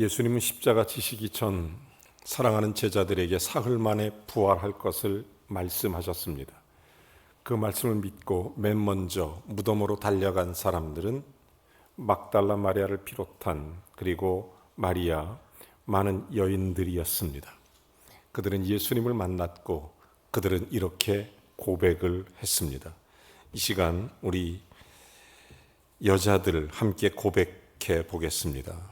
예수님은 십자가 지시기 전 사랑하는 제자들에게 사흘 만에 부활할 것을 말씀하셨습니다. 그 말씀을 믿고 맨 먼저 무덤으로 달려간 사람들은 막달라 마리아를 비롯한 그리고 마리아, 많은 여인들이었습니다. 그들은 예수님을 만났고 그들은 이렇게 고백을 했습니다. 이 시간 우리 여자들 함께 고백해 보겠습니다.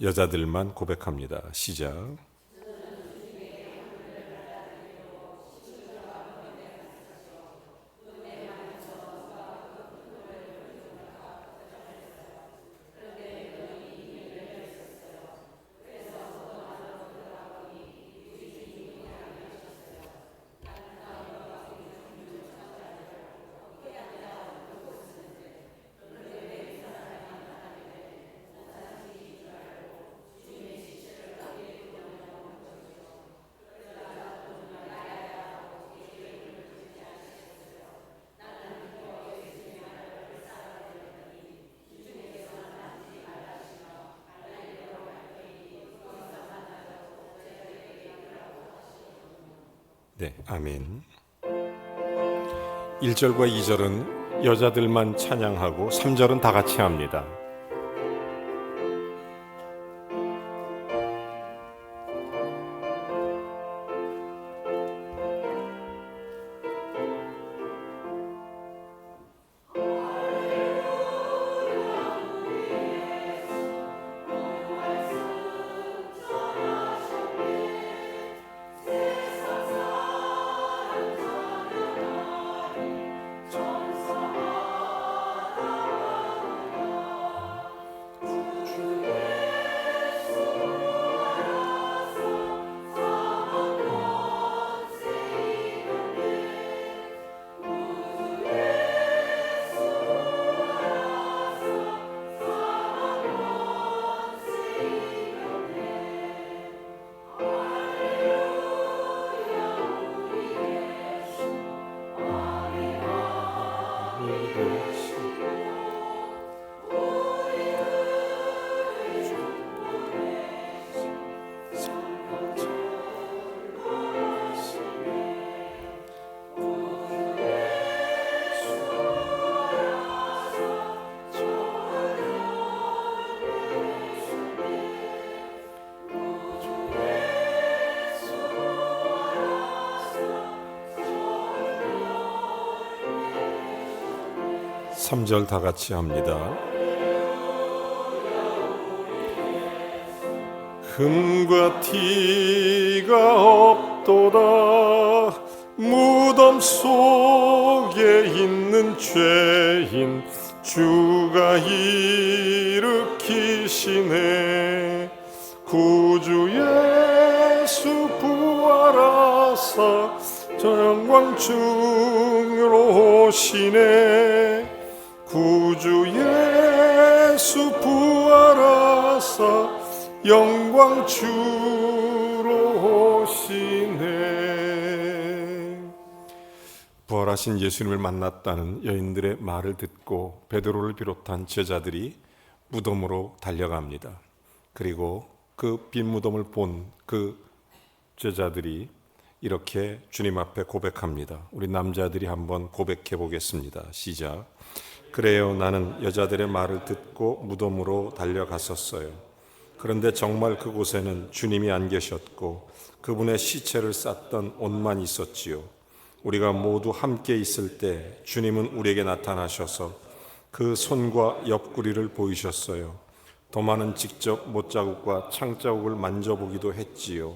여자들만 고백합니다. 시작. 네, 아멘. 1절과 2절은 여자들만 찬양하고 3절은 다 같이 합니다. 삼절 다 같이 합니다. 흠과 티가 없도다. 무덤 속에 있는 죄인 주가 일으키시네. 구주 예수 부활하사 저 영광 중으로 오시네. 구주 예수 부활하사 영광 주로 오시네. 부활하신 예수님을 만났다는 여인들의 말을 듣고 베드로를 비롯한 제자들이 무덤으로 달려갑니다. 그리고 그 빈 무덤을 본 그 제자들이 이렇게 주님 앞에 고백합니다. 우리 남자들이 한번 고백해 보겠습니다. 시작. 그래요, 나는 여자들의 말을 듣고 무덤으로 달려갔었어요. 그런데 정말 그곳에는 주님이 안 계셨고 그분의 시체를 쌌던 옷만 있었지요. 우리가 모두 함께 있을 때 주님은 우리에게 나타나셔서 그 손과 옆구리를 보이셨어요. 도마는 직접 못자국과 창자국을 만져보기도 했지요.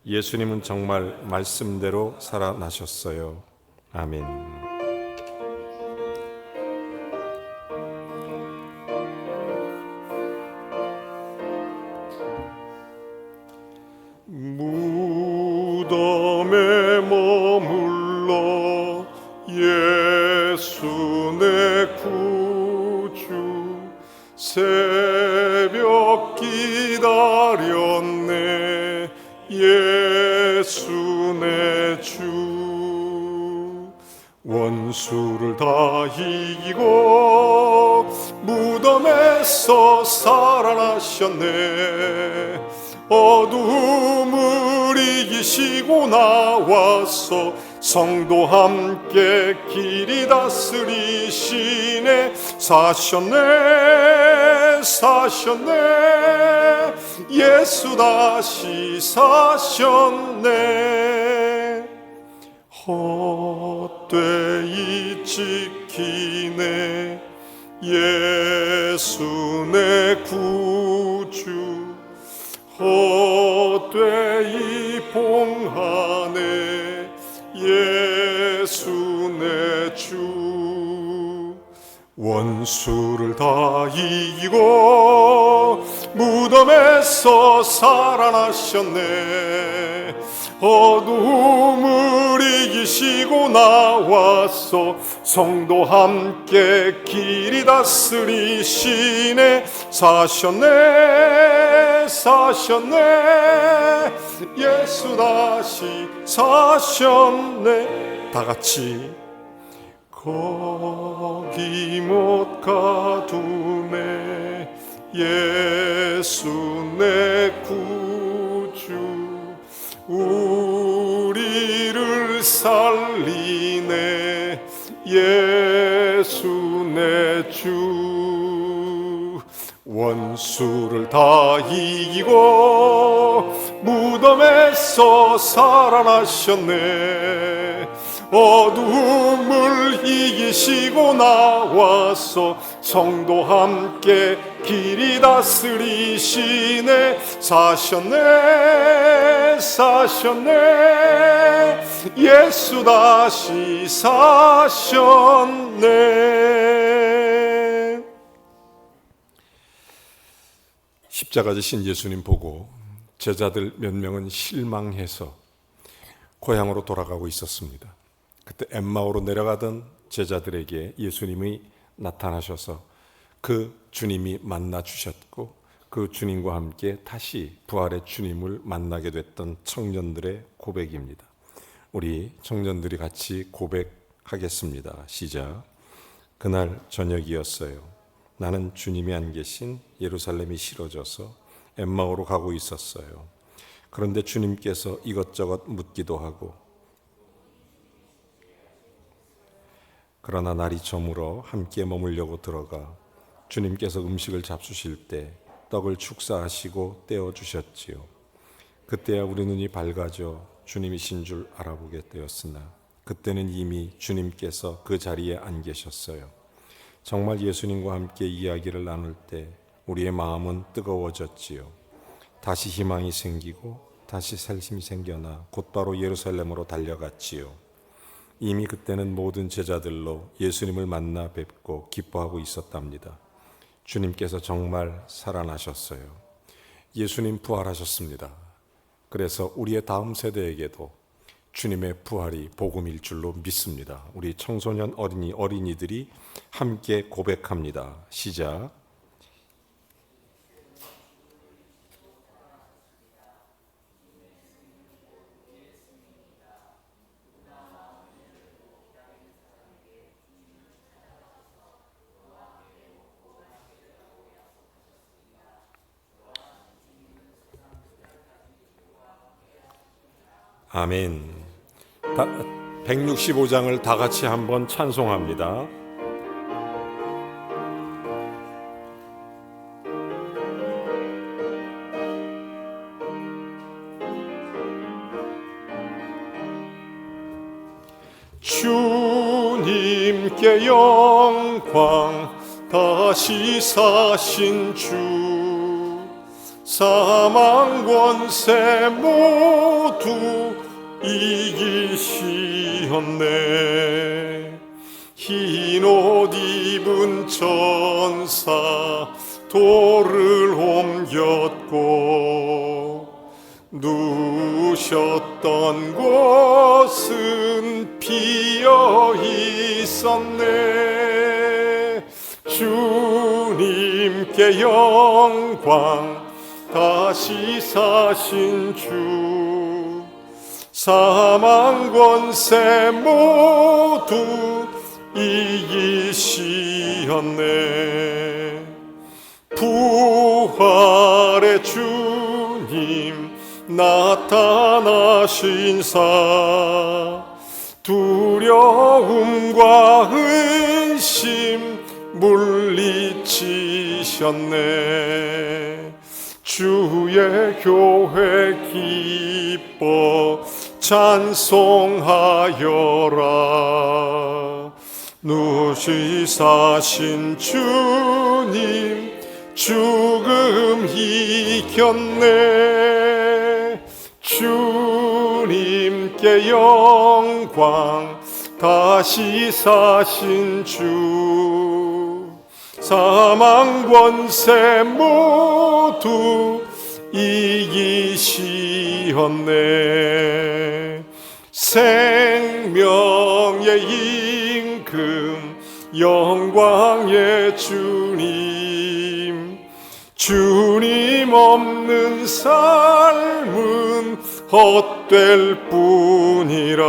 예수님은 정말 말씀대로 살아나셨어요. 아멘. 무덤에 머물러 예수 내 구주 새벽 기다렸네. 예수 내 주 원수를 다 이기고 무덤에서 살아나셨네. 어두움을 이기시고 나와서 성도 함께 길이 다스리시네. 사셨네, 사셨네, 예수 다시 사셨네. 헛되이 지키네 예수 내 구주. 헛되이 봉하네 예수 내 주. 원수를 다 이기고 무덤에서 살아나셨네. 어두움을 이기시고 나와서 성도 함께 길이 다스리시네. 사셨네, 사셨네, 예수 다시 사셨네. 다 같이 거기 못 가두네 예수 내 구주. 우리를 살리네 예수 내 주. 원수를 다 이기고 무덤에서 살아나셨네. 어두움을 이기시고 나와서 성도 함께 길이 다스리시네. 사셨네, 사셨네, 예수 다시 사셨네. 십자가 지신 예수님 보고 제자들 몇 명은 실망해서 고향으로 돌아가고 있었습니다. 그때 엠마오로 내려가던 제자들에게 예수님이 나타나셔서 그 주님이 만나 주셨고 그 주님과 함께 다시 부활의 주님을 만나게 됐던 청년들의 고백입니다. 우리 청년들이 같이 고백하겠습니다. 시작. 그날 저녁이었어요. 나는 주님이 안 계신 예루살렘이 싫어져서 엠마오로 가고 있었어요. 그런데 주님께서 이것저것 묻기도 하고, 그러나 날이 저물어 함께 머물려고 들어가 주님께서 음식을 잡수실 때 떡을 축사하시고 떼어주셨지요. 그때야 우리 눈이 밝아져 주님이신 줄 알아보게 되었으나 그때는 이미 주님께서 그 자리에 안 계셨어요. 정말 예수님과 함께 이야기를 나눌 때 우리의 마음은 뜨거워졌지요. 다시 희망이 생기고 다시 살심이 생겨나 곧바로 예루살렘으로 달려갔지요. 이미 그때는 모든 제자들로 예수님을 만나 뵙고 기뻐하고 있었답니다. 주님께서 정말 살아나셨어요. 예수님 부활하셨습니다. 그래서 우리의 다음 세대에게도 주님의 부활이 복음일 줄로 믿습니다. 우리 청소년 어린이들이 함께 고백합니다. 시작. 아멘. 165장을 다 같이 한번 찬송합니다. 주님께 영광, 다시 사신 주, 사망 권세 모두 이기시었네. 흰 옷 입은 천사 돌을 옮겼고 누우셨던 곳은 비어 있었네. 주님께 영광, 다시 사신 주, 사망 권세 모두 이기시었네. 부활의 주님 나타나신사 두려움과 의심 물리치셨네. 주의 교회 기뻐 찬송하여라. 누시사신 주님 죽음 이겼네. 주님께 영광 다시 사신 주 사망 권세 모두 이기시었네. 생명의 임금 영광의 주님 주님 없는 삶은 헛될 뿐이라.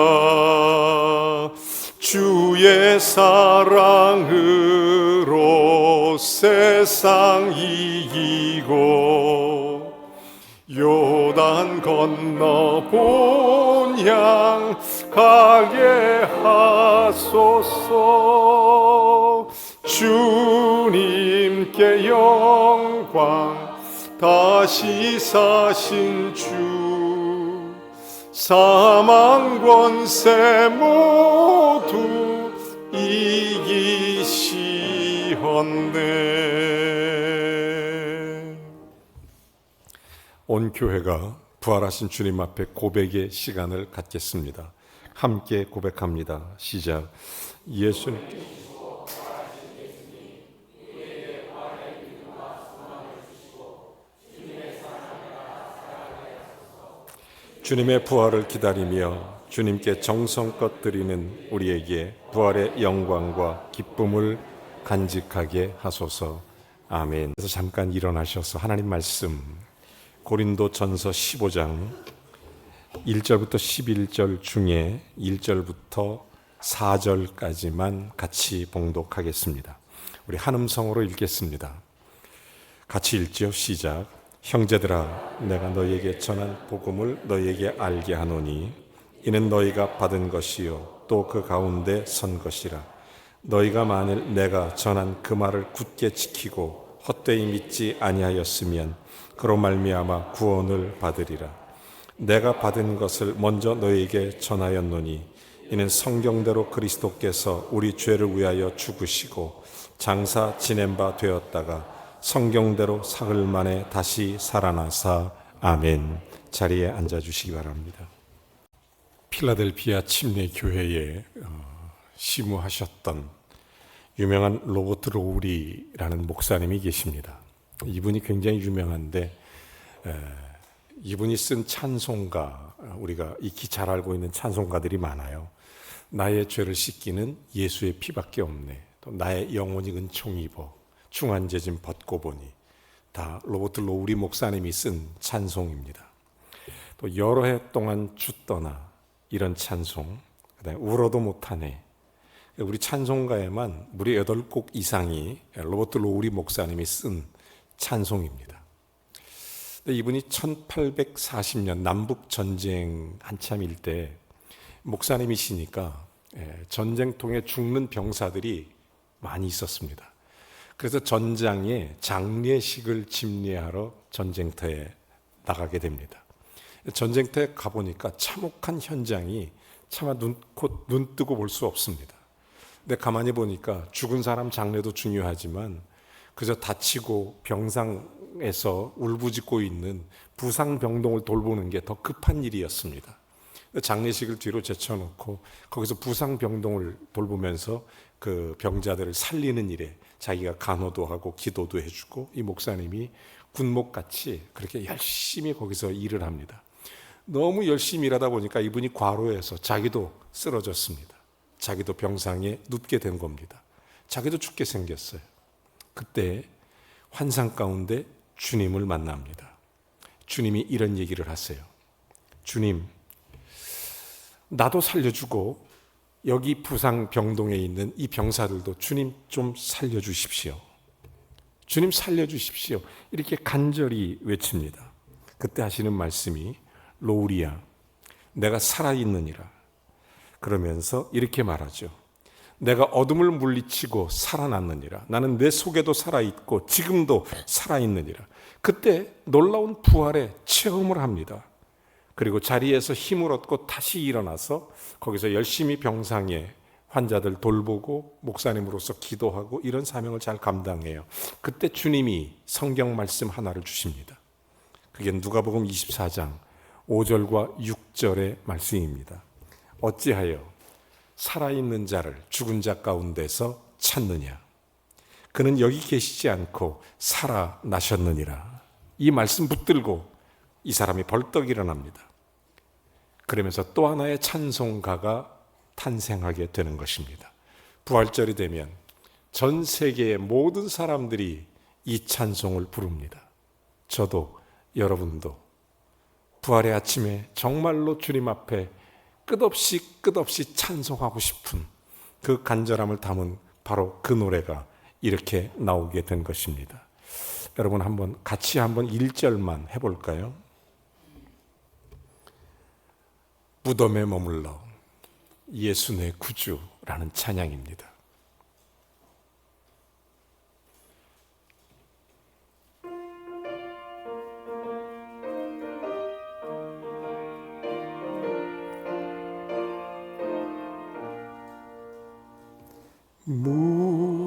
주의 사랑으로 세상 이기고 요단 건너 본향 가게 하소서. 주님께 영광 다시 사신 주 사망 권세 모두 이기시었네. 온 교회가 부활하신 주님 앞에 고백의 시간을 갖겠습니다. 함께 고백합니다. 시작. 예수님 주님의 부활을 기다리며 주님께 정성껏 드리는 우리에게 부활의 영광과 기쁨을 간직하게 하소서. 아멘. 그래서 잠깐 일어나셔서 하나님 말씀 고린도전서 15장 1절부터 11절 중에 1절부터 4절까지만 같이 봉독하겠습니다. 우리 한음성으로 읽겠습니다. 같이 읽지요. 시작. 형제들아, 내가 너희에게 전한 복음을 너희에게 알게 하노니 이는 너희가 받은 것이요 또 그 가운데 선 것이라. 너희가 만일 내가 전한 그 말을 굳게 지키고 헛되이 믿지 아니하였으면 그로 말미암아 구원을 받으리라. 내가 받은 것을 먼저 너희에게 전하였노니 이는 성경대로 그리스도께서 우리 죄를 위하여 죽으시고 장사 지낸 바 되었다가 성경대로 사흘 만에 다시 살아나사. 아멘. 자리에 앉아주시기 바랍니다. 필라델피아 침례교회에 시무하셨던 유명한 로버트 로우리라는 목사님이 계십니다. 이분이 굉장히 유명한데 이분이 쓴 찬송가, 우리가 익히 잘 알고 있는 찬송가들이 많아요. 나의 죄를 씻기는 예수의 피밖에 없네. 또 나의 영혼이 은총 입어 중한죄짐 벗고 보니. 다 로버트 로우리 목사님이 쓴 찬송입니다. 또 여러 해 동안 주 떠나 이런 찬송, 그다음에 울어도 못하네. 우리 찬송가에만 무려 8곡 이상이 로버트 로우리 목사님이 쓴 찬송입니다. 이분이 1840년 남북 전쟁 한참일 때 목사님이시니까 전쟁통에 죽는 병사들이 많이 있었습니다. 그래서 전장에 장례식을 집례하러 전쟁터에 나가게 됩니다. 전쟁터에 가보니까 참혹한 현장이 차마 눈 뜨고 볼 수 없습니다. 근데 가만히 보니까 죽은 사람 장례도 중요하지만 그저 다치고 병상에서 울부짖고 있는 부상병동을 돌보는 게 더 급한 일이었습니다. 장례식을 뒤로 제쳐놓고 거기서 부상병동을 돌보면서 그 병자들을 살리는 일에 자기가 간호도 하고 기도도 해주고, 이 목사님이 군목같이 그렇게 열심히 거기서 일을 합니다. 너무 열심히 일하다 보니까 이분이 과로해서 자기도 쓰러졌습니다. 자기도 병상에 눕게 된 겁니다. 자기도 죽게 생겼어요. 그때 환상 가운데 주님을 만납니다. 주님이 이런 얘기를 하세요. 주님, 나도 살려주고 여기 부상 병동에 있는 이 병사들도 주님 좀 살려주십시오. 주님 살려주십시오. 이렇게 간절히 외칩니다. 그때 하시는 말씀이 로우리야, 내가 살아있느니라. 그러면서 이렇게 말하죠. 내가 어둠을 물리치고 살아났느니라. 나는 내 속에도 살아있고 지금도 살아있느니라. 그때 놀라운 부활의 체험을 합니다. 그리고 자리에서 힘을 얻고 다시 일어나서 거기서 열심히 병상에 환자들 돌보고 목사님으로서 기도하고 이런 사명을 잘 감당해요. 그때 주님이 성경 말씀 하나를 주십니다. 그게 누가복음 24장 5절과 6절의 말씀입니다. 어찌하여 살아있는 자를 죽은 자 가운데서 찾느냐? 그는 여기 계시지 않고 살아나셨느니라. 이 말씀 붙들고 이 사람이 벌떡 일어납니다. 그러면서 또 하나의 찬송가가 탄생하게 되는 것입니다. 부활절이 되면 전 세계의 모든 사람들이 이 찬송을 부릅니다. 저도 여러분도 부활의 아침에 정말로 주님 앞에 끝없이 찬송하고 싶은 그 간절함을 담은 바로 그 노래가 이렇게 나오게 된 것입니다. 여러분 같이 한번 1절만 해볼까요? 무덤에 머물러 예수 내 구주라는 찬양입니다.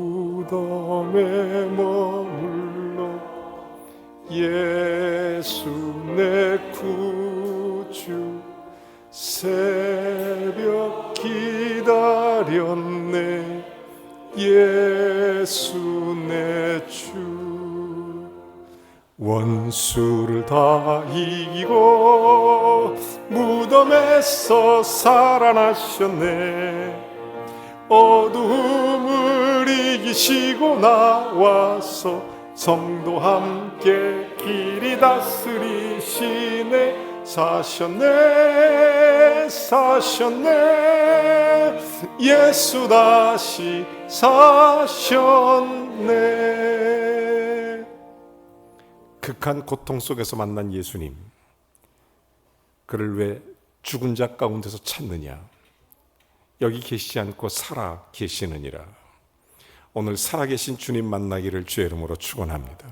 무덤에 머물러 예수 내 구주 새벽 기다렸네 예수 내 주 원수를 다 이기고 무덤에서 살아나셨네 어둠을 이기시고 나와서 성도 함께 길이 다스리시네 사셨네 예수 다시 사셨네. 극한 고통 속에서 만난 예수님, 그를 왜 죽은 자 가운데서 찾느냐? 여기 계시지 않고 살아 계시느니라. 오늘 살아계신 주님 만나기를 주의 이름으로 축원합니다.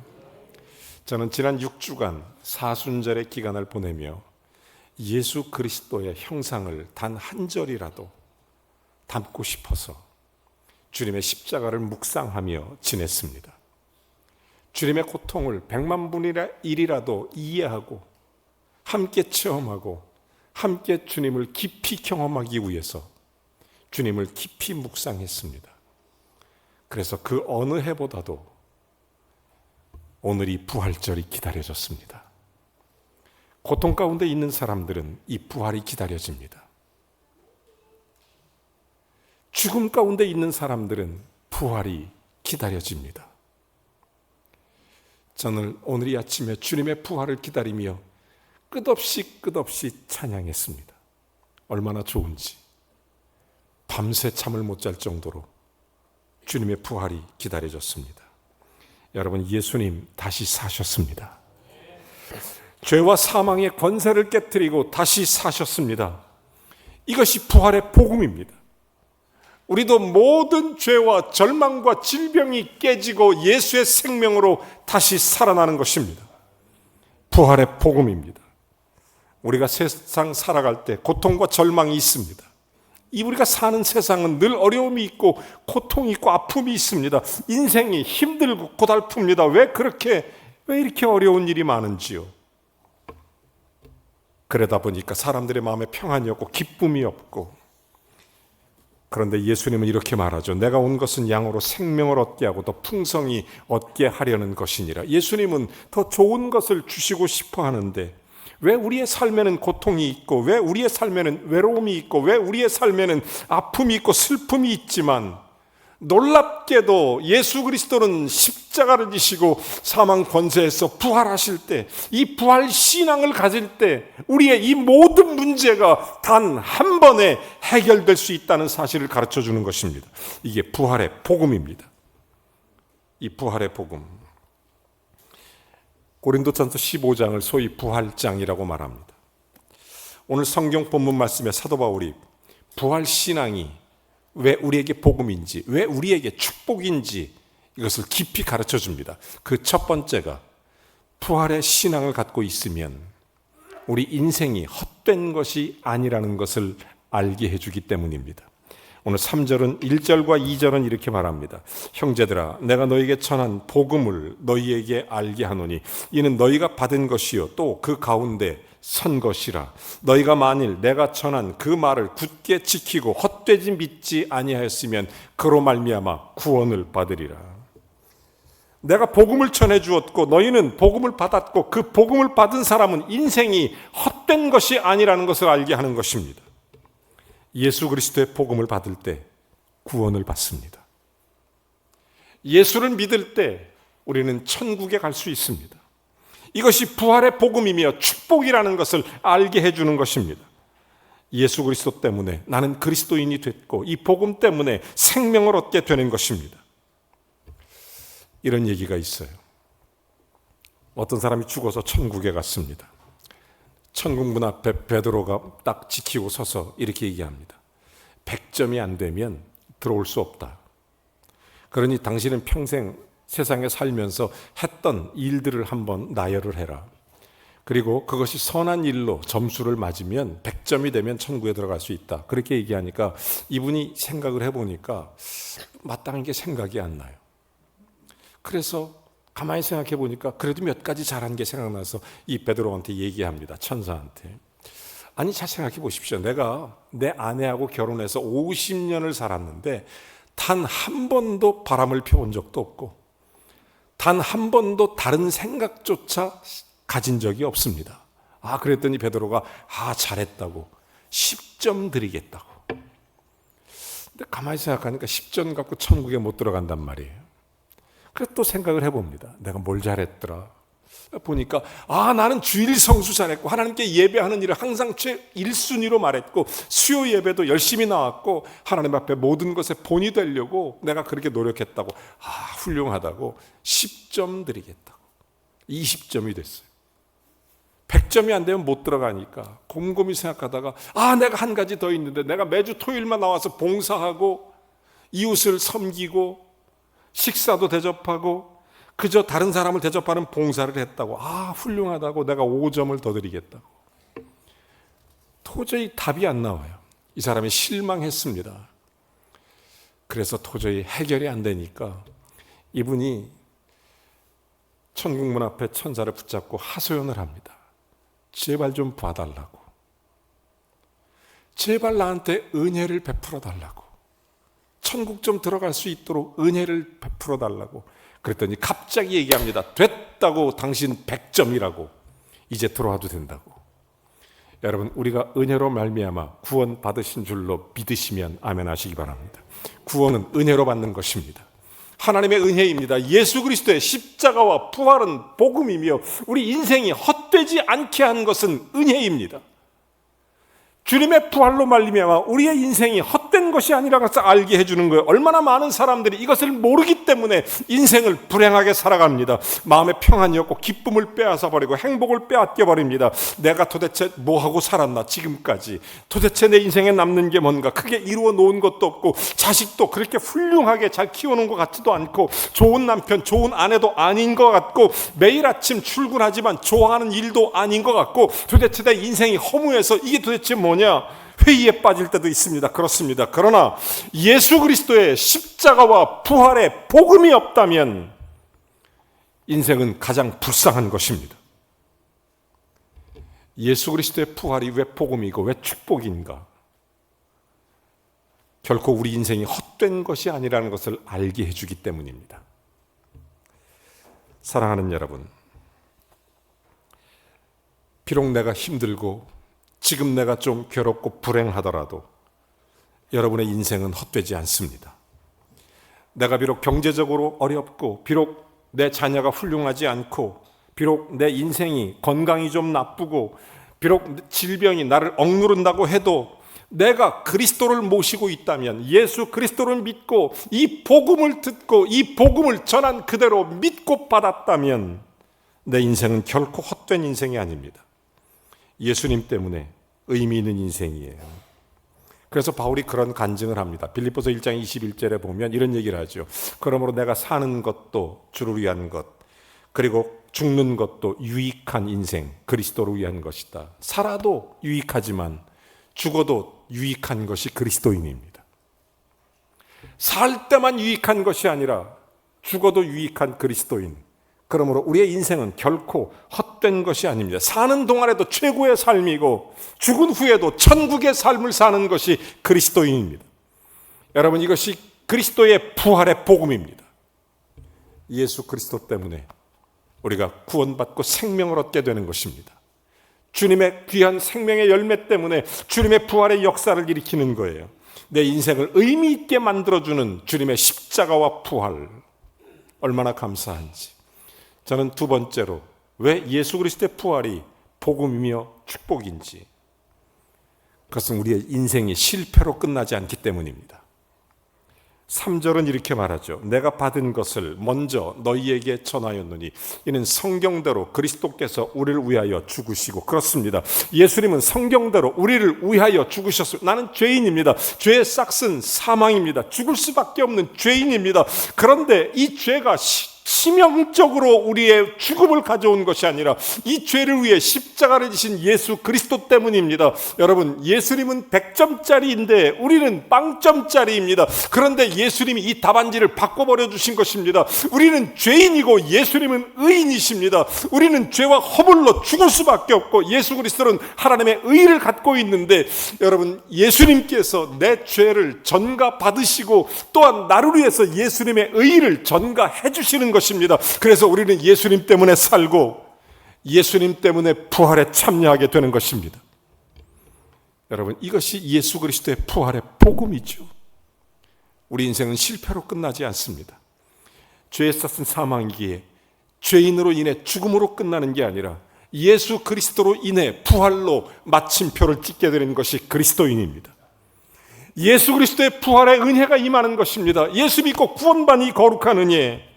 저는 지난 6주간 사순절의 기간을 보내며 예수 그리스도의 형상을 단 한 절이라도 담고 싶어서 주님의 십자가를 묵상하며 지냈습니다. 주님의 고통을 100만 분의 1이라도 이해하고 함께 체험하고 함께 주님을 깊이 경험하기 위해서 주님을 깊이 묵상했습니다. 그래서 그 어느 해보다도 오늘이 부활절이 기다려졌습니다. 고통 가운데 있는 사람들은 이 부활이 기다려집니다. 죽음 가운데 있는 사람들은 부활이 기다려집니다. 저는 오늘 이 아침에 주님의 부활을 기다리며 끝없이 찬양했습니다. 얼마나 좋은지. 밤새 잠을 못 잘 정도로 주님의 부활이 기다려졌습니다. 여러분, 예수님 다시 사셨습니다. 죄와 사망의 권세를 깨뜨리고 다시 사셨습니다. 이것이 부활의 복음입니다. 우리도 모든 죄와 절망과 질병이 깨지고 예수의 생명으로 다시 살아나는 것입니다. 부활의 복음입니다. 우리가 세상 살아갈 때 고통과 절망이 있습니다. 우리가 사는 세상은 늘 어려움이 있고 고통이 있고 아픔이 있습니다. 인생이 힘들고 고달픕니다. 왜 이렇게 어려운 일이 많은지요? 그러다 보니까 사람들의 마음에 평안이 없고 기쁨이 없고, 그런데 예수님은 이렇게 말하죠. 내가 온 것은 양으로 생명을 얻게 하고 더 풍성히 얻게 하려는 것이니라. 예수님은 더 좋은 것을 주시고 싶어 하는데 왜 우리의 삶에는 고통이 있고, 왜 우리의 삶에는 외로움이 있고, 왜 우리의 삶에는 아픔이 있고 슬픔이 있지만, 놀랍게도 예수 그리스도는 십자가를 지시고 사망 권세에서 부활하실 때, 이 부활 신앙을 가질 때 우리의 이 모든 문제가 단 한 번에 해결될 수 있다는 사실을 가르쳐 주는 것입니다. 이게 부활의 복음입니다. 이 부활의 복음, 고린도전서 15장을 소위 부활장이라고 말합니다. 오늘 성경 본문 말씀에 사도 바울이 부활 신앙이 왜 우리에게 복음인지, 왜 우리에게 축복인지 이것을 깊이 가르쳐 줍니다. 그 첫 번째가 부활의 신앙을 갖고 있으면 우리 인생이 헛된 것이 아니라는 것을 알게 해주기 때문입니다. 오늘 3절은 1절과 2절은 이렇게 말합니다. 형제들아, 내가 너에게 전한 복음을 너희에게 알게 하노니 이는 너희가 받은 것이요 또 그 가운데 선 것이라. 너희가 만일 내가 전한 그 말을 굳게 지키고 헛되지 믿지 아니하였으면 그로 말미암아 구원을 받으리라. 내가 복음을 전해 주었고 너희는 복음을 받았고 그 복음을 받은 사람은 인생이 헛된 것이 아니라는 것을 알게 하는 것입니다. 예수 그리스도의 복음을 받을 때 구원을 받습니다. 예수를 믿을 때 우리는 천국에 갈 수 있습니다. 이것이 부활의 복음이며 축복이라는 것을 알게 해주는 것입니다. 예수 그리스도 때문에 나는 그리스도인이 됐고 이 복음 때문에 생명을 얻게 되는 것입니다. 이런 얘기가 있어요. 어떤 사람이 죽어서 천국에 갔습니다. 천국 문 앞에 베드로가 딱 지키고 서서 이렇게 얘기합니다. 100점이 안 되면 들어올 수 없다. 그러니 당신은 평생 세상에 살면서 했던 일들을 한번 나열을 해라. 그리고 그것이 선한 일로 점수를 맞으면 100점이 되면 천국에 들어갈 수 있다. 그렇게 얘기하니까 이분이 생각을 해보니까 마땅한 게 생각이 안 나요. 그래서 가만히 생각해 보니까 그래도 몇 가지 잘한 게 생각나서 이 베드로한테 얘기합니다. 천사한테. 아니 잘 생각해 보십시오. 내가 내 아내하고 결혼해서 50년을 살았는데 단 한 번도 바람을 펴본 적도 없고 단 한 번도 다른 생각조차 가진 적이 없습니다. 그랬더니 베드로가 잘했다고 10점 드리겠다고. 근데 가만히 생각하니까 10점 갖고 천국에 못 들어간단 말이에요. 그래서 또 생각을 해봅니다. 내가 뭘 잘했더라. 보니까 나는 주일 성수 잘했고 하나님께 예배하는 일을 항상 1순위로 말했고 수요 예배도 열심히 나왔고 하나님 앞에 모든 것에 본이 되려고 내가 그렇게 노력했다고. 훌륭하다고 10점 드리겠다고. 20점이 됐어요. 100점이 안 되면 못 들어가니까 곰곰이 생각하다가 내가 한 가지 더 있는데 내가 매주 토요일만 나와서 봉사하고 이웃을 섬기고 식사도 대접하고 그저 다른 사람을 대접하는 봉사를 했다고. 훌륭하다고 내가 5점을 더 드리겠다고. 도저히 답이 안 나와요. 이 사람이 실망했습니다. 그래서 도저히 해결이 안 되니까 이분이 천국문 앞에 천사를 붙잡고 하소연을 합니다. 제발 좀 봐달라고. 제발 나한테 은혜를 베풀어 달라고. 천국 좀 들어갈 수 있도록 은혜를 베풀어 달라고. 그랬더니 갑자기 얘기합니다. 됐다고. 당신 100점이라고. 이제 들어와도 된다고. 여러분, 우리가 은혜로 말미암아 구원 받으신 줄로 믿으시면 아멘 하시기 바랍니다. 구원은 은혜로 받는 것입니다. 하나님의 은혜입니다. 예수 그리스도의 십자가와 부활은 복음이며 우리 인생이 헛되지 않게 한 것은 은혜입니다. 주님의 부활로 말미암아 우리의 인생이 헛된 것이 아니라는 것을 알게 해주는 거예요. 얼마나 많은 사람들이 이것을 모르기 때문에 인생을 불행하게 살아갑니다. 마음의 평안이 없고 기쁨을 빼앗아 버리고 행복을 빼앗겨 버립니다. 내가 도대체 뭐하고 살았나 지금까지. 도대체 내 인생에 남는 게 뭔가. 크게 이루어 놓은 것도 없고 자식도 그렇게 훌륭하게 잘 키워놓은 것 같지도 않고 좋은 남편 좋은 아내도 아닌 것 같고 매일 아침 출근하지만 좋아하는 일도 아닌 것 같고 도대체 내 인생이 허무해서 이게 도대체 뭐냐. 회의에 빠질 때도 있습니다. 그렇습니다. 그러나 예수 그리스도의 십자가와 부활의 복음이 없다면 인생은 가장 불쌍한 것입니다. 예수 그리스도의 부활이 왜 복음이고 왜 축복인가? 결코 우리 인생이 헛된 것이 아니라는 것을 알게 해주기 때문입니다. 사랑하는 여러분, 비록 내가 힘들고 지금 내가 좀 괴롭고 불행하더라도 여러분의 인생은 헛되지 않습니다. 내가 비록 경제적으로 어렵고 비록 내 자녀가 훌륭하지 않고 비록 내 인생이 건강이 좀 나쁘고 비록 질병이 나를 억누른다고 해도 내가 그리스도를 모시고 있다면 예수 그리스도를 믿고 이 복음을 듣고 이 복음을 전한 그대로 믿고 받았다면 내 인생은 결코 헛된 인생이 아닙니다. 예수님 때문에 의미 있는 인생이에요. 그래서 바울이 그런 간증을 합니다. 빌립보서 1장 21절에 보면 이런 얘기를 하죠. 그러므로 내가 사는 것도 주를 위한 것, 그리고 죽는 것도 유익한 인생, 그리스도를 위한 것이다. 살아도 유익하지만 죽어도 유익한 것이 그리스도인입니다. 살 때만 유익한 것이 아니라 죽어도 유익한 그리스도인. 그러므로 우리의 인생은 결코 헛된 것이 아닙니다. 사는 동안에도 최고의 삶이고 죽은 후에도 천국의 삶을 사는 것이 그리스도인입니다. 여러분, 이것이 그리스도의 부활의 복음입니다. 예수 그리스도 때문에 우리가 구원받고 생명을 얻게 되는 것입니다. 주님의 귀한 생명의 열매 때문에 주님의 부활의 역사를 일으키는 거예요. 내 인생을 의미 있게 만들어주는 주님의 십자가와 부활, 얼마나 감사한지. 저는 두 번째로 왜 예수 그리스도의 부활이 복음이며 축복인지, 그것은 우리의 인생이 실패로 끝나지 않기 때문입니다. 3절은 이렇게 말하죠. 내가 받은 것을 먼저 너희에게 전하였노니 이는 성경대로 그리스도께서 우리를 위하여 죽으시고. 그렇습니다. 예수님은 성경대로 우리를 위하여 죽으셨습니다. 나는 죄인입니다. 죄의 싹은 사망입니다. 죽을 수밖에 없는 죄인입니다. 그런데 이 죄가 치명적으로 우리의 죽음을 가져온 것이 아니라 이 죄를 위해 십자가를 지신 예수 그리스도 때문입니다. 여러분, 예수님은 100점짜리인데 우리는 0점짜리입니다. 그런데 예수님이 이 답안지를 바꿔버려 주신 것입니다. 우리는 죄인이고 예수님은 의인이십니다. 우리는 죄와 허물로 죽을 수밖에 없고 예수 그리스도는 하나님의 의를 갖고 있는데, 여러분, 예수님께서 내 죄를 전가받으시고 또한 나를 위해서 예수님의 의를 전가해 주시는 것입니다. 그래서 우리는 예수님 때문에 살고 예수님 때문에 부활에 참여하게 되는 것입니다. 여러분, 이것이 예수 그리스도의 부활의 복음이죠. 우리 인생은 실패로 끝나지 않습니다. 죄에 쌌은 사망이기에 죄인으로 인해 죽음으로 끝나는 게 아니라 예수 그리스도로 인해 부활로 마침표를 찍게 되는 것이 그리스도인입니다. 예수 그리스도의 부활의 은혜가 임하는 것입니다. 예수 믿고 구원받는 이 거룩한 은혜,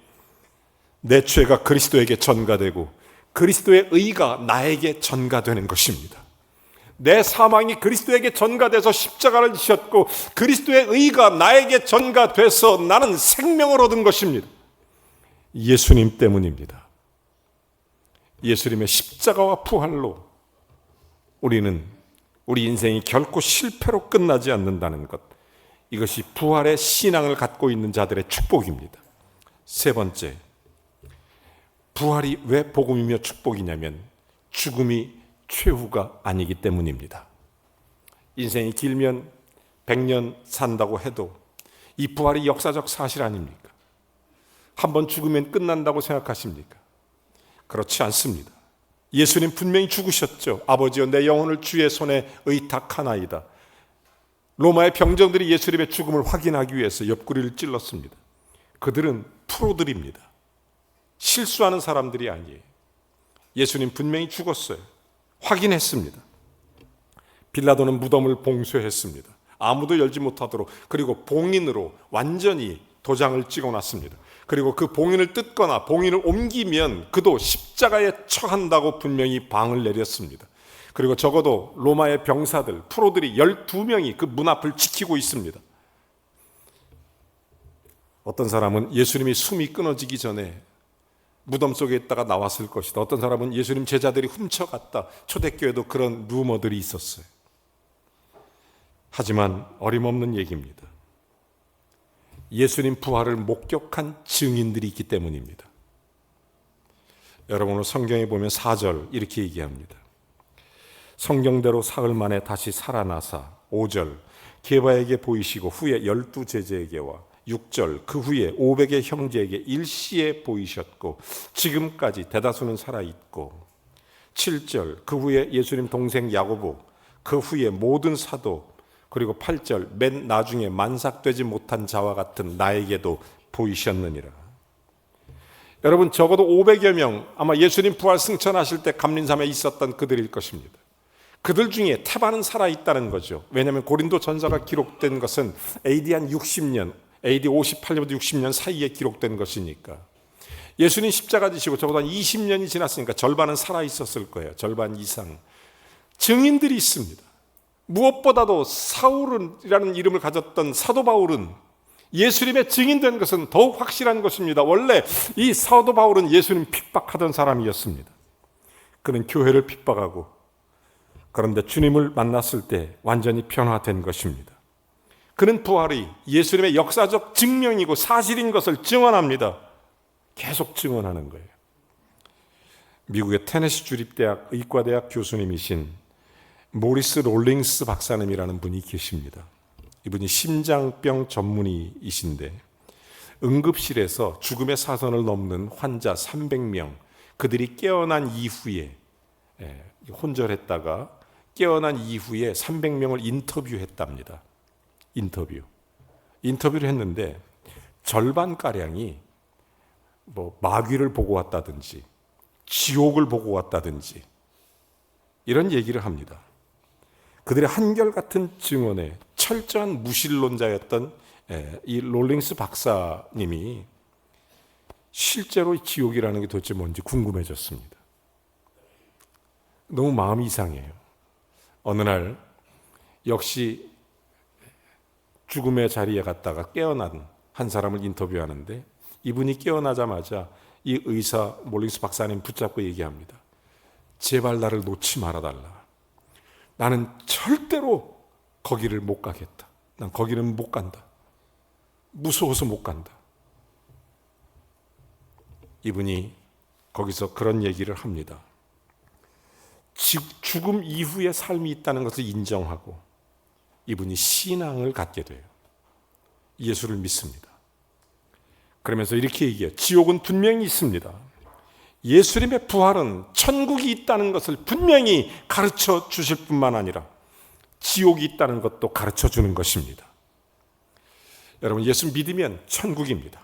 내 죄가 그리스도에게 전가되고 그리스도의 의가 나에게 전가되는 것입니다. 내 사망이 그리스도에게 전가돼서 십자가를 지셨고 그리스도의 의가 나에게 전가돼서 나는 생명을 얻은 것입니다. 예수님 때문입니다. 예수님의 십자가와 부활로 우리는 우리 인생이 결코 실패로 끝나지 않는다는 것, 이것이 부활의 신앙을 갖고 있는 자들의 축복입니다. 세 번째, 부활이 왜 복음이며 축복이냐면 죽음이 최후가 아니기 때문입니다. 인생이 길면 100년 산다고 해도 이 부활이 역사적 사실 아닙니까? 한번 죽으면 끝난다고 생각하십니까? 그렇지 않습니다. 예수님 분명히 죽으셨죠. 아버지여, 내 영혼을 주의 손에 의탁하나이다. 로마의 병정들이 예수님의 죽음을 확인하기 위해서 옆구리를 찔렀습니다. 그들은 프로들입니다. 실수하는 사람들이 아니에요. 예수님 분명히 죽었어요. 확인했습니다. 빌라도는 무덤을 봉쇄했습니다. 아무도 열지 못하도록. 그리고 봉인으로 완전히 도장을 찍어놨습니다. 그리고 그 봉인을 뜯거나 봉인을 옮기면 그도 십자가에 처한다고 분명히 방을 내렸습니다. 그리고 적어도 로마의 병사들, 프로들이 12명이 그 문 앞을 지키고 있습니다. 어떤 사람은 예수님이 숨이 끊어지기 전에 무덤 속에 있다가 나왔을 것이다. 어떤 사람은 예수님 제자들이 훔쳐갔다. 초대교회도 그런 루머들이 있었어요. 하지만 어림없는 얘기입니다. 예수님 부활을 목격한 증인들이 있기 때문입니다. 여러분, 오늘 성경에 보면 4절 이렇게 얘기합니다. 성경대로 사흘 만에 다시 살아나사. 5절, 게바에게 보이시고 후에 12 제자에게와 6절, 그 후에 500의 형제에게 일시에 보이셨고 지금까지 대다수는 살아있고. 7절, 그 후에 예수님 동생 야고보, 그 후에 모든 사도, 그리고 8절, 맨 나중에 만삭되지 못한 자와 같은 나에게도 보이셨느니라. 여러분, 적어도 500여 명, 아마 예수님 부활 승천하실 때 감린산에 있었던 그들일 것입니다. 그들 중에 태반은 살아있다는 거죠. 왜냐하면 고린도 전서가 기록된 것은 AD 한 60년, AD 58년부터 60년 사이에 기록된 것이니까. 예수님 십자가 지시고 적어도 한 20년이 지났으니까 절반은 살아 있었을 거예요. 절반 이상. 증인들이 있습니다. 무엇보다도 사울이라는 이름을 가졌던 사도 바울은 예수님의 증인된 것은 더욱 확실한 것입니다. 원래 이 사도 바울은 예수님 핍박하던 사람이었습니다. 그는 교회를 핍박하고, 그런데 주님을 만났을 때 완전히 변화된 것입니다. 그는 부활이 예수님의 역사적 증명이고 사실인 것을 증언합니다. 계속 증언하는 거예요. 미국의 테네시 주립대학 의과대학 교수님이신 모리스 롤링스 박사님이라는 분이 계십니다. 이분이 심장병 전문의이신데 응급실에서 죽음의 사선을 넘는 환자 300명, 그들이 깨어난 이후에 혼절했다가 깨어난 이후에 300명을 인터뷰했답니다. 인터뷰를 했는데 절반가량이 마귀를 보고 왔다든지 지옥을 보고 왔다든지 이런 얘기를 합니다. 그들의 한결같은 증언에 철저한 무신론자였던 이 롤링스 박사님이 실제로 지옥이라는 게 도대체 뭔지 궁금해졌습니다. 너무 마음이 이상해요. 어느 날 역시 죽음의 자리에 갔다가 깨어난 한 사람을 인터뷰하는데 이분이 깨어나자마자 이 의사 롤링스 박사님 붙잡고 얘기합니다. 제발 나를 놓지 말아달라. 나는 절대로 거기를 못 가겠다. 난 거기는 못 간다. 무서워서 못 간다. 이분이 거기서 그런 얘기를 합니다. 죽음 이후의 삶이 있다는 것을 인정하고 이분이 신앙을 갖게 돼요. 예수를 믿습니다. 그러면서 이렇게 얘기해요. 지옥은 분명히 있습니다. 예수님의 부활은 천국이 있다는 것을 분명히 가르쳐 주실 뿐만 아니라 지옥이 있다는 것도 가르쳐 주는 것입니다. 여러분, 예수 믿으면 천국입니다.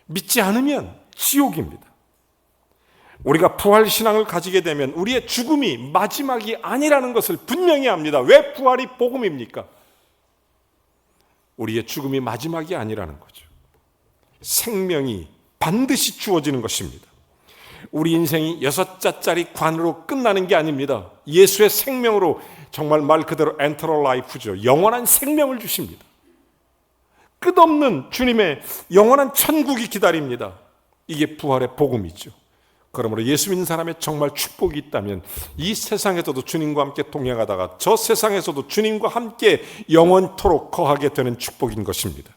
믿지 않으면 지옥입니다. 우리가 부활신앙을 가지게 되면 우리의 죽음이 마지막이 아니라는 것을 분명히 압니다. 왜 부활이 복음입니까? 우리의 죽음이 마지막이 아니라는 거죠. 생명이 반드시 주어지는 것입니다. 우리 인생이 6자짜리 관으로 끝나는 게 아닙니다. 예수의 생명으로 정말 말 그대로 엔터럴 라이프죠. 영원한 생명을 주십니다. 끝없는 주님의 영원한 천국이 기다립니다. 이게 부활의 복음이죠. 그러므로 예수 믿는 사람의 정말 축복이 있다면 이 세상에서도 주님과 함께 동행하다가 저 세상에서도 주님과 함께 영원토록 거하게 되는 축복인 것입니다.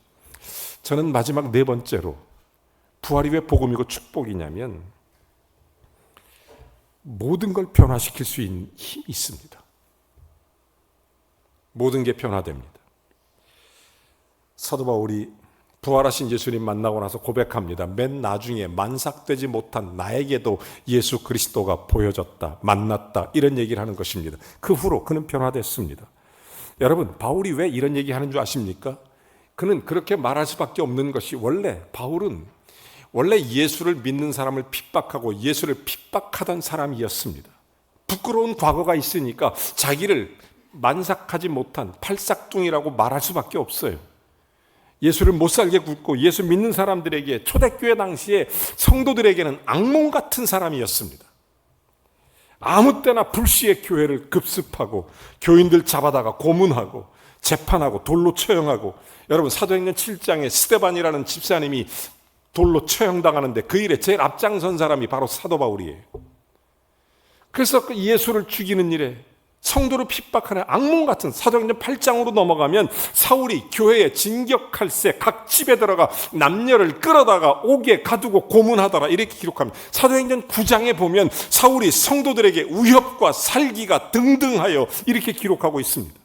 저는 마지막 네 번째로 부활이 왜 복음이고 축복이냐면 모든 걸 변화시킬 수 있는 힘이 있습니다. 모든 게 변화됩니다. 사도 바울이 부활하신 예수님 만나고 나서 고백합니다. 맨 나중에 만삭되지 못한 나에게도 예수 그리스도가 보여졌다, 만났다, 이런 얘기를 하는 것입니다. 그 후로 그는 변화됐습니다. 여러분, 바울이 왜 이런 얘기하는 줄 아십니까? 그는 그렇게 말할 수밖에 없는 것이 바울은 원래 예수를 믿는 사람을 핍박하고 예수를 핍박하던 사람이었습니다. 부끄러운 과거가 있으니까 자기를 만삭하지 못한 팔싹둥이라고 말할 수밖에 없어요. 예수를 못 살게 굽고 예수 믿는 사람들에게 초대교회 당시에 성도들에게는 악몽 같은 사람이었습니다. 아무 때나 불시에 교회를 급습하고 교인들 잡아다가 고문하고 재판하고 돌로 처형하고, 여러분 사도행전 7장에 스데반이라는 집사님이 돌로 처형당하는데 그 일에 제일 앞장선 사람이 바로 사도 바울이에요. 그래서 그 예수를 죽이는 일에 성도를 핍박하는 악몽 같은, 사도행전 8장으로 넘어가면 사울이 교회에 진격할새 각 집에 들어가 남녀를 끌어다가 옥에 가두고 고문하더라, 이렇게 기록합니다. 사도행전 9장에 보면 사울이 성도들에게 위협과 살기가 등등하여 이렇게 기록하고 있습니다.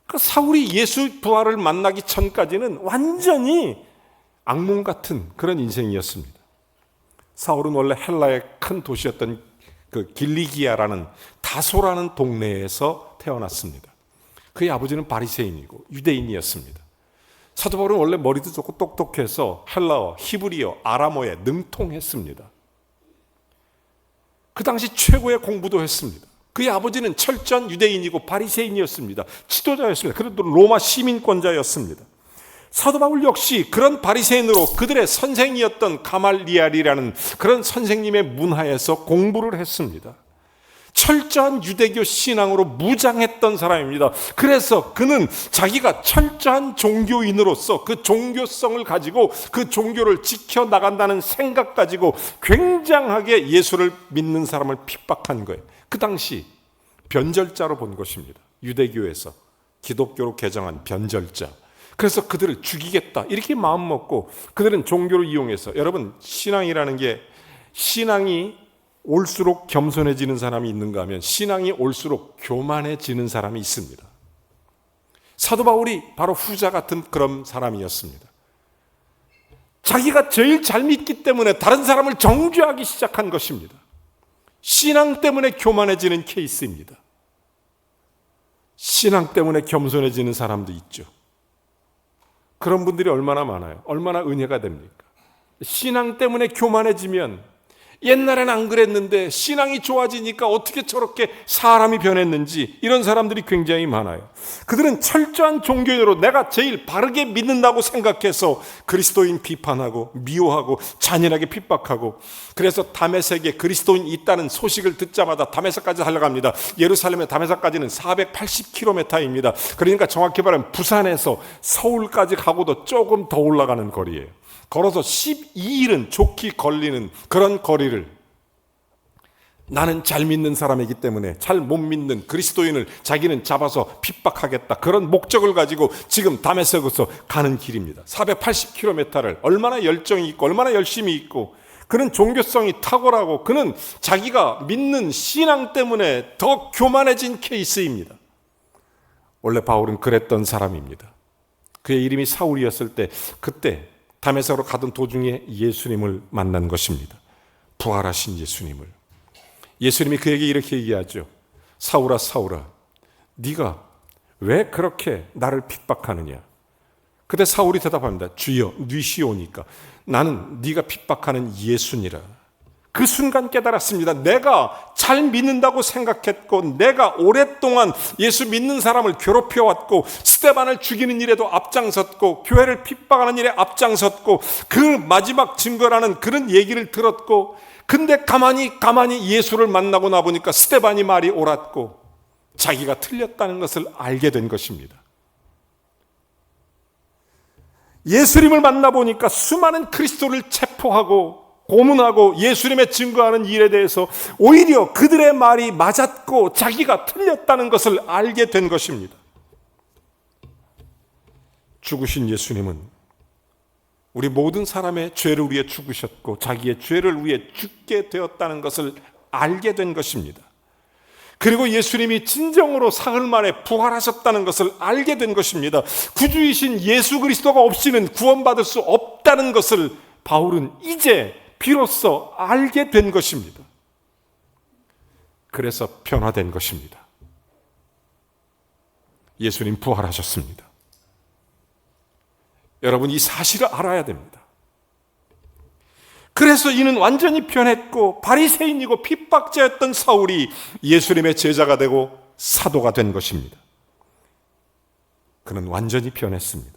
그 사울이 예수 부활을 만나기 전까지는 완전히 악몽 같은 그런 인생이었습니다. 사울은 원래 헬라의 큰 도시였던 그 길리기아라는 다소라는 동네에서 태어났습니다. 그의 아버지는 바리새인이고 유대인이었습니다. 사도 바울은 원래 머리도 좋고 똑똑해서 헬라어, 히브리어, 아람어에 능통했습니다. 그 당시 최고의 공부도 했습니다. 그의 아버지는 철저한 유대인이고 바리새인이었습니다. 지도자였습니다. 그래도 로마 시민권자였습니다. 사도 바울 역시 그런 바리새인으로 그들의 선생이었던 가말리엘이라는 그런 선생님의 문화에서 공부를 했습니다. 철저한 유대교 신앙으로 무장했던 사람입니다. 그래서 그는 자기가 철저한 종교인으로서 그 종교성을 가지고 그 종교를 지켜나간다는 생각 가지고 굉장하게 예수를 믿는 사람을 핍박한 거예요. 그 당시 변절자로 본 것입니다. 유대교에서 기독교로 개정한 변절자. 그래서 그들을 죽이겠다 이렇게 마음먹고 그들은 종교를 이용해서, 여러분 신앙이라는 게, 신앙이 올수록 겸손해지는 사람이 있는가 하면 신앙이 올수록 교만해지는 사람이 있습니다. 사도 바울이 바로 후자 같은 그런 사람이었습니다. 자기가 제일 잘 믿기 때문에 다른 사람을 정죄하기 시작한 것입니다. 신앙 때문에 교만해지는 케이스입니다. 신앙 때문에 겸손해지는 사람도 있죠. 그런 분들이 얼마나 많아요. 얼마나 은혜가 됩니까? 신앙 때문에 교만해지면, 옛날엔 안 그랬는데 신앙이 좋아지니까 어떻게 저렇게 사람이 변했는지, 이런 사람들이 굉장히 많아요. 그들은 철저한 종교인으로 내가 제일 바르게 믿는다고 생각해서 그리스도인 비판하고 미워하고 잔인하게 핍박하고, 그래서 다메섹에 그리스도인이 있다는 소식을 듣자마자 다메섹까지 달려갑니다. 예루살렘의 다메섹까지는 480km입니다. 그러니까 정확히 말하면 부산에서 서울까지 가고도 조금 더 올라가는 거리예요. 걸어서 12일은 좋게 걸리는 그런 거리를, 나는 잘 믿는 사람이기 때문에 잘 못 믿는 그리스도인을 자기는 잡아서 핍박하겠다, 그런 목적을 가지고 지금 다메섹에서 가는 길입니다. 480km를 얼마나 열정이 있고 얼마나 열심히 있고, 그는 종교성이 탁월하고 그는 자기가 믿는 신앙 때문에 더 교만해진 케이스입니다. 원래 바울은 그랬던 사람입니다. 그의 이름이 사울이었을 때, 그때 다메섹으로 가던 도중에 예수님을 만난 것입니다. 부활하신 예수님을. 예수님이 그에게 이렇게 얘기하죠. 사울아 사울아, 네가 왜 그렇게 나를 핍박하느냐? 그때 사울이 대답합니다. 주여, 뉘시오니까. 나는 네가 핍박하는 예수니라. 그 순간 깨달았습니다. 내가 잘 믿는다고 생각했고, 내가 오랫동안 예수 믿는 사람을 괴롭혀왔고, 스데반을 죽이는 일에도 앞장섰고, 교회를 핍박하는 일에 앞장섰고, 그 마지막 증거라는 그런 얘기를 들었고, 근데 가만히 예수를 만나고 나보니까 스데반이 말이 옳았고 자기가 틀렸다는 것을 알게 된 것입니다. 예수님을 만나보니까 수많은 그리스도를 체포하고 고문하고 예수님의 증거하는 일에 대해서 오히려 그들의 말이 맞았고 자기가 틀렸다는 것을 알게 된 것입니다. 죽으신 예수님은 우리 모든 사람의 죄를 위해 죽으셨고 자기의 죄를 위해 죽게 되었다는 것을 알게 된 것입니다. 그리고 예수님이 진정으로 사흘 만에 부활하셨다는 것을 알게 된 것입니다. 구주이신 예수 그리스도가 없이는 구원받을 수 없다는 것을 바울은 이제 비로소 알게 된 것입니다. 그래서 변화된 것입니다. 예수님 부활하셨습니다. 여러분, 이 사실을 알아야 됩니다. 그래서 이는 완전히 변했고 바리새인이고 핍박자였던 사울이 예수님의 제자가 되고 사도가 된 것입니다. 그는 완전히 변했습니다.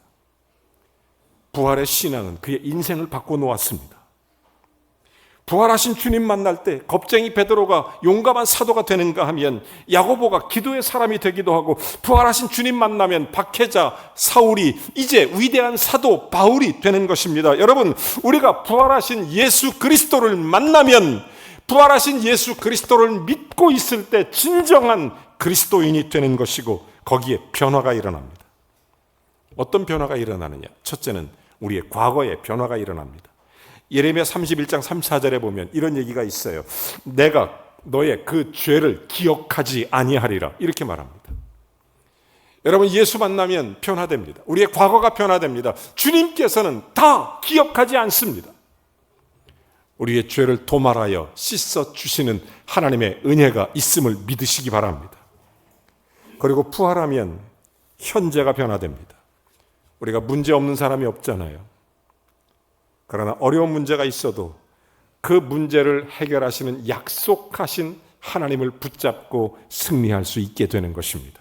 부활의 신앙은 그의 인생을 바꿔놓았습니다. 부활하신 주님 만날 때 겁쟁이 베드로가 용감한 사도가 되는가 하면 야고보가 기도의 사람이 되기도 하고, 부활하신 주님 만나면 박해자 사울이 이제 위대한 사도 바울이 되는 것입니다. 여러분, 우리가 부활하신 예수 그리스도를 만나면, 부활하신 예수 그리스도를 믿고 있을 때 진정한 그리스도인이 되는 것이고 거기에 변화가 일어납니다. 어떤 변화가 일어나느냐? 첫째는 우리의 과거의 변화가 일어납니다. 예레미야 31장 34절에 보면 이런 얘기가 있어요. 내가 너의 그 죄를 기억하지 아니하리라, 이렇게 말합니다. 여러분, 예수 만나면 변화됩니다. 우리의 과거가 변화됩니다. 주님께서는 다 기억하지 않습니다. 우리의 죄를 도말하여 씻어주시는 하나님의 은혜가 있음을 믿으시기 바랍니다. 그리고 부활하면 현재가 변화됩니다. 우리가 문제 없는 사람이 없잖아요. 그러나 어려운 문제가 있어도 그 문제를 해결하시는 약속하신 하나님을 붙잡고 승리할 수 있게 되는 것입니다.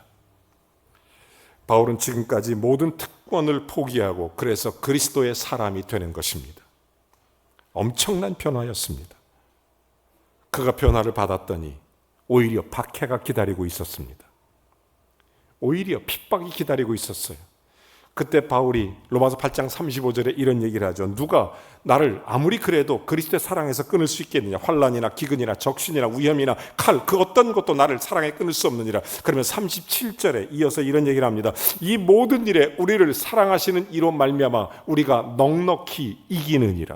바울은 지금까지 모든 특권을 포기하고 그래서 그리스도의 사람이 되는 것입니다. 엄청난 변화였습니다. 그가 변화를 받았더니 오히려 박해가 기다리고 있었습니다. 오히려 핍박이 기다리고 있었어요. 그때 바울이 로마서 8장 35절에 이런 얘기를 하죠. 누가 나를 아무리 그래도 그리스도의 사랑에서 끊을 수 있겠느냐. 환난이나 기근이나 적신이나 위험이나 칼, 그 어떤 것도 나를 사랑에 끊을 수 없느니라. 그러면 37절에 이어서 이런 얘기를 합니다. 이 모든 일에 우리를 사랑하시는 이로 말미암아 우리가 넉넉히 이기느니라.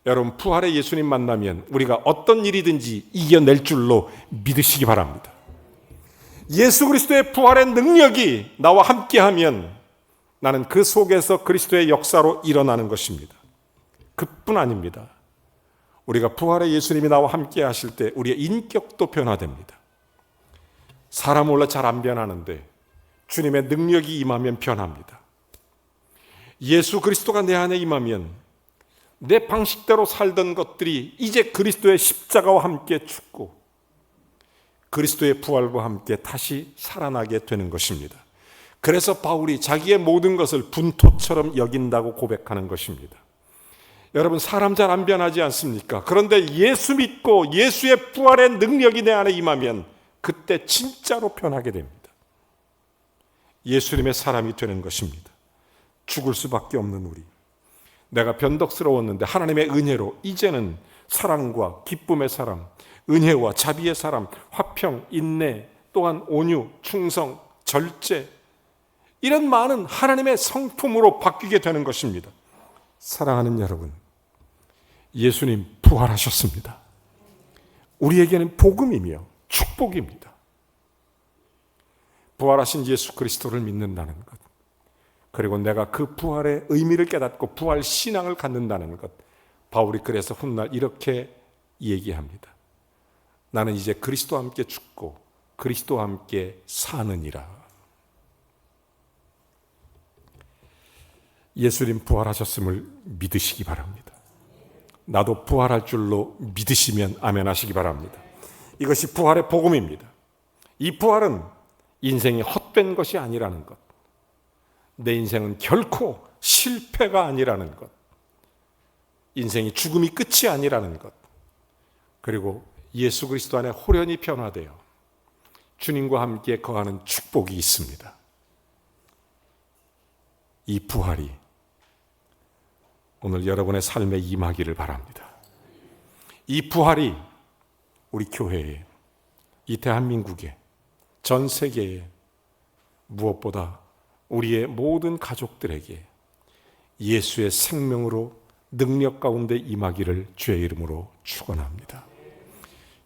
여러분, 부활의 예수님 만나면 우리가 어떤 일이든지 이겨낼 줄로 믿으시기 바랍니다. 예수 그리스도의 부활의 능력이 나와 함께하면 나는 그 속에서 그리스도의 역사로 일어나는 것입니다. 그뿐 아닙니다. 우리가 부활의 예수님이 나와 함께 하실 때 우리의 인격도 변화됩니다. 사람은 원래 잘 안 변하는데 주님의 능력이 임하면 변합니다. 예수 그리스도가 내 안에 임하면 내 방식대로 살던 것들이 이제 그리스도의 십자가와 함께 죽고 그리스도의 부활과 함께 다시 살아나게 되는 것입니다. 그래서 바울이 자기의 모든 것을 분토처럼 여긴다고 고백하는 것입니다. 여러분, 사람 잘 안 변하지 않습니까? 그런데 예수 믿고 예수의 부활의 능력이 내 안에 임하면 그때 진짜로 변하게 됩니다. 예수님의 사람이 되는 것입니다. 죽을 수밖에 없는 우리, 내가 변덕스러웠는데 하나님의 은혜로 이제는 사랑과 기쁨의 사람, 은혜와 자비의 사람, 화평, 인내, 또한 온유, 충성, 절제, 이런 많은 하나님의 성품으로 바뀌게 되는 것입니다. 사랑하는 여러분, 예수님 부활하셨습니다. 우리에게는 복음이며 축복입니다. 부활하신 예수 그리스도를 믿는다는 것, 그리고 내가 그 부활의 의미를 깨닫고 부활 신앙을 갖는다는 것, 바울이 그래서 훗날 이렇게 얘기합니다. 나는 이제 그리스도와 함께 죽고 그리스도와 함께 사느니라. 예수님 부활하셨음을 믿으시기 바랍니다. 나도 부활할 줄로 믿으시면 아멘 하시기 바랍니다. 이것이 부활의 복음입니다. 이 부활은 인생이 헛된 것이 아니라는 것, 내 인생은 결코 실패가 아니라는 것, 인생이 죽음이 끝이 아니라는 것, 그리고 예수 그리스도 안에 호련히 변화되어 주님과 함께 거하는 축복이 있습니다. 이 부활이 오늘 여러분의 삶에 임하기를 바랍니다. 이 부활이 우리 교회에, 이 대한민국에, 전 세계에, 무엇보다 우리의 모든 가족들에게 예수의 생명으로 능력 가운데 임하기를 주의 이름으로 축원합니다.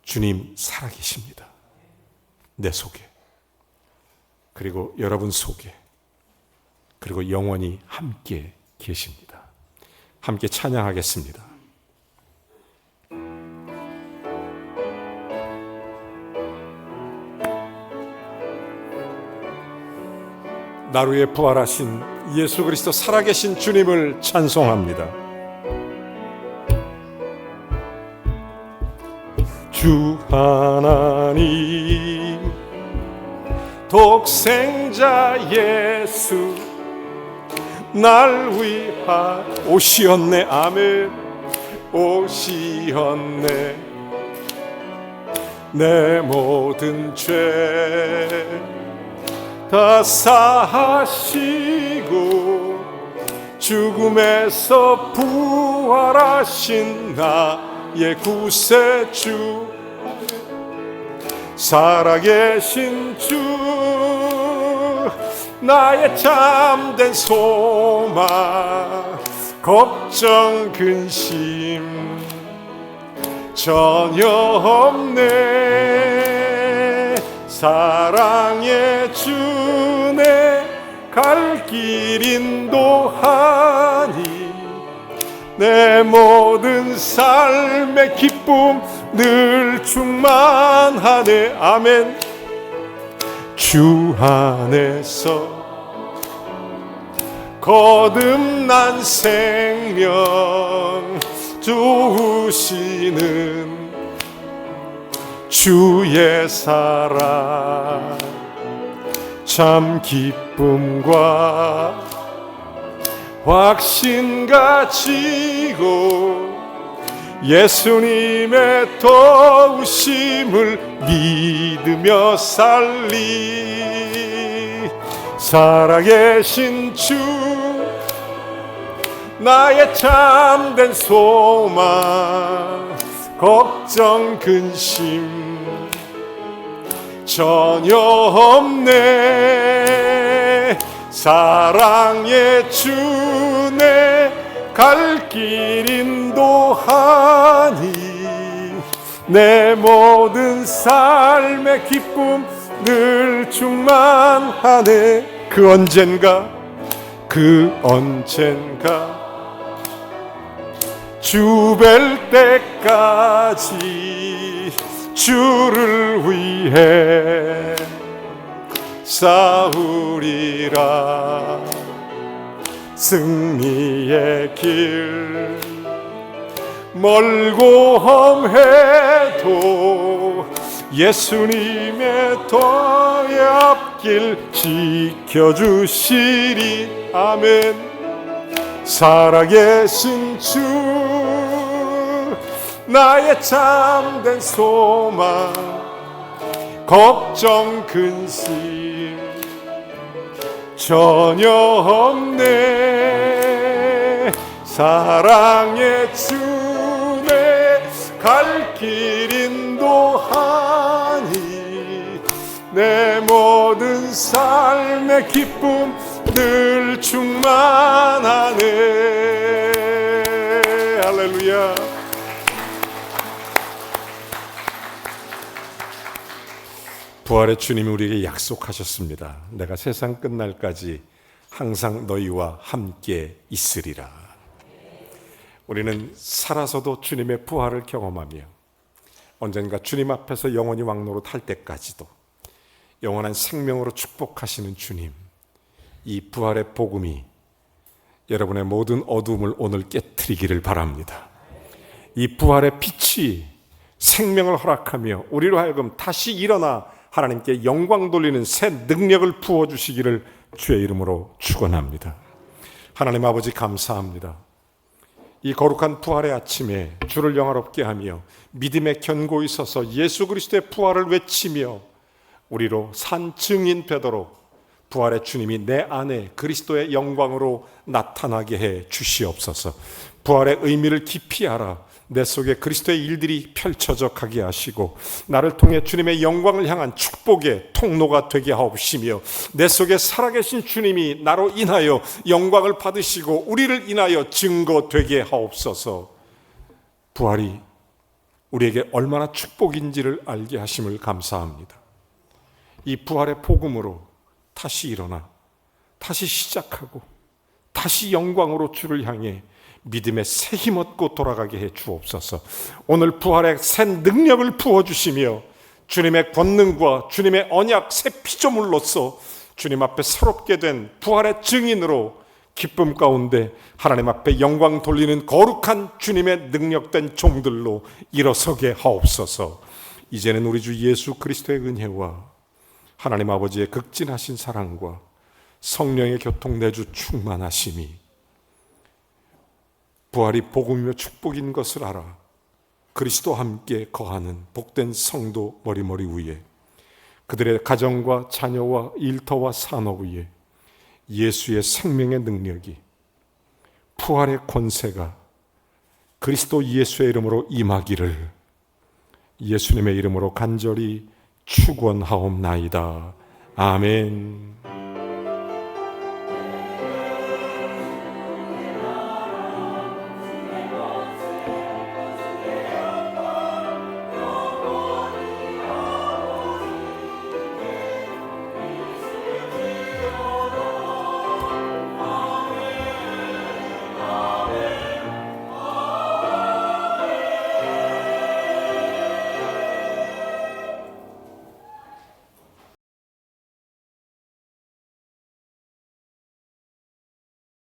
주님 살아계십니다. 내 속에, 그리고 여러분 속에, 그리고 영원히 함께 계십니다. 함께 찬양하겠습니다. 날 위해 부활하신 예수 그리스도 살아계신 주님을 찬송합니다. 주 하나님 독생자 예수 날 위하 오시었네. 아멘. 오시었네. 내 모든 죄 다 사하시고 죽음에서 부활하신 나의 구세주, 살아계신 주, 나의 참된 소망, 걱정 근심 전혀 없네. 사랑의 주내 갈 길 인도하니 내 모든 삶의 기쁨 늘 충만하네. 아멘. 주 안에서 거듭난 생명 주시는 주의 사랑 참 기쁨과 확신 가지고 예수님의 도우심을 믿으며 살리. 살아계신 주 나의 참된 소망, 걱정 근심 전혀 없네. 사랑의 주내 갈 길 인도하니 내 모든 삶의 기쁨 늘 충만하네. 그 언젠가 주 뵐 때까지 주를 위해 싸우리라. 승리의 길 멀고 험해도 예수님의 도의 앞길 지켜주시리. 아멘. 살아계신 주 나의 참된 소망, 걱정 근심 전혀 없네. 사랑의 주내 갈 길 인도하니 내 모든 삶의 기쁨 늘 충만하네. 할렐루야. 부활의 주님이 우리에게 약속하셨습니다. 내가 세상 끝날까지 항상 너희와 함께 있으리라. 우리는 살아서도 주님의 부활을 경험하며 언젠가 주님 앞에서 영원히 왕노로 탈 때까지도 영원한 생명으로 축복하시는 주님, 이 부활의 복음이 여러분의 모든 어두움을 오늘 깨트리기를 바랍니다. 이 부활의 빛이 생명을 허락하며 우리로 하여금 다시 일어나 하나님께 영광 돌리는 새 능력을 부어주시기를 주의 이름으로 축원합니다. 하나님 아버지 감사합니다. 이 거룩한 부활의 아침에 주를 영화롭게 하며 믿음의 견고히 서서 예수 그리스도의 부활을 외치며 우리로 산 증인 되도록 부활의 주님이 내 안에 그리스도의 영광으로 나타나게 해 주시옵소서. 부활의 의미를 깊이 알아 내 속에 그리스도의 일들이 펼쳐져 가게 하시고 나를 통해 주님의 영광을 향한 축복의 통로가 되게 하옵시며 내 속에 살아계신 주님이 나로 인하여 영광을 받으시고 우리를 인하여 증거되게 하옵소서. 부활이 우리에게 얼마나 축복인지를 알게 하심을 감사합니다. 이 부활의 복음으로 다시 일어나 다시 시작하고 다시 영광으로 주를 향해 믿음의 새 힘 얻고 돌아가게 해 주옵소서. 오늘 부활의 새 능력을 부어주시며 주님의 권능과 주님의 언약 새 피조물로서 주님 앞에 새롭게 된 부활의 증인으로 기쁨 가운데 하나님 앞에 영광 돌리는 거룩한 주님의 능력된 종들로 일어서게 하옵소서. 이제는 우리 주 예수 그리스도의 은혜와 하나님 아버지의 극진하신 사랑과 성령의 교통 내주 충만하심이 부활이 복음이며 축복인 것을 알아 그리스도와 함께 거하는 복된 성도 머리머리 위에 그들의 가정과 자녀와 일터와 산업 위에 예수의 생명의 능력이 부활의 권세가 그리스도 예수의 이름으로 임하기를 예수님의 이름으로 간절히 축원하옵나이다. 아멘.